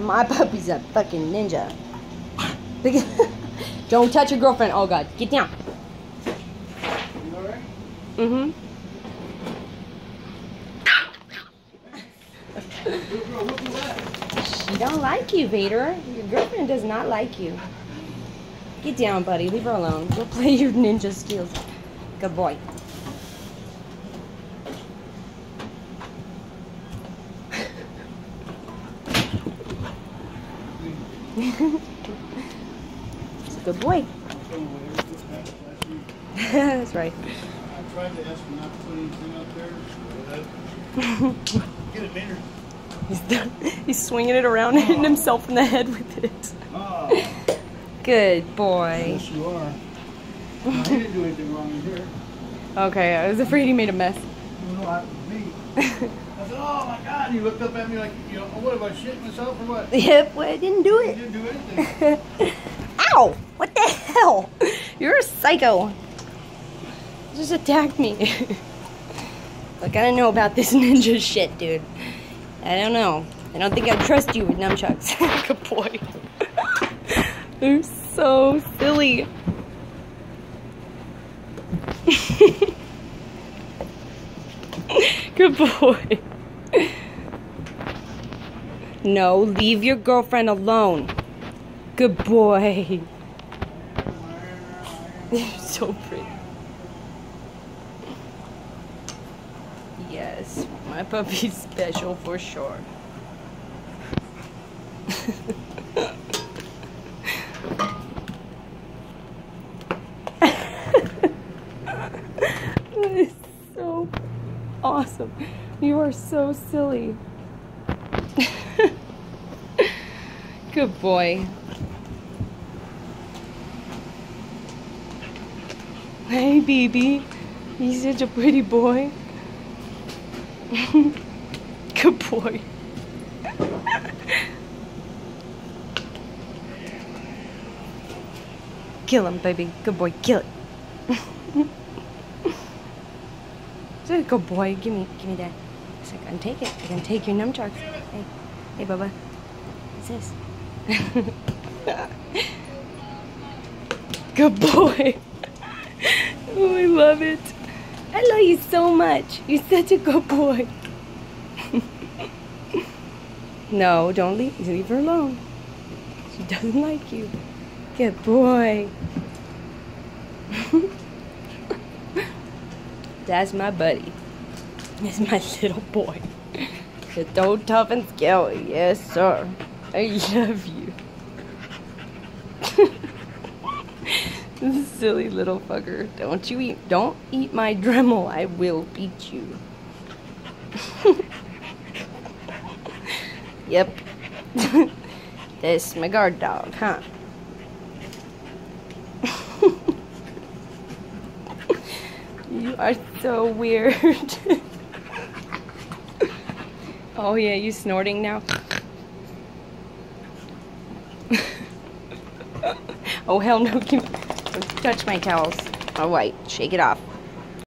My puppy's a fucking ninja. Don't touch your girlfriend. Oh god, get down. You alright? Mm-hmm. She don't like you, Vader. Your girlfriend does not like you. Get down, buddy. Leave her alone. Go play your ninja skills. Good boy. It's a good boy. That's right. I tried to ask him not to put anything up there. Get it, Vader. He's swinging it around, hitting himself in the head with it. Oh. Good boy. Yes, you are. No, he didn't do anything wrong in here. Okay, I was afraid he made a mess. You know, it was me. I said, oh my God. And he looked up at me like, you know, what, have I shit myself or what? Yep, well, I didn't do He it. didn't do anything. Ow! What the hell? You're a psycho. You just attacked me. Like, I don't know about this ninja shit, dude. I don't know. I don't think I trust you with nunchucks. Good boy. They're so silly. Good boy. No, leave your girlfriend alone. Good boy. You're so pretty. Yes, my puppy's special for sure. That is so awesome. You are so silly. Good boy. Hey, baby. He's such a pretty boy. Good boy. Kill him, baby. Good boy. Kill it. Good boy. Give me that. So I can take it. I can take your nunchucks. Hey, Bubba. What's this? Good boy. Oh, I love it. I love you so much. You're such a good boy. No, don't leave her alone. She doesn't like you. Good boy. That's my buddy. That's my little boy. So don't tough and scary. Yes, sir. I love you. This silly little fucker. Don't eat my Dremel. I will beat you. Yep. This my guard dog, huh? You are so weird. Oh yeah, you snorting now? Oh hell no, don't touch my towels. All right, shake it off.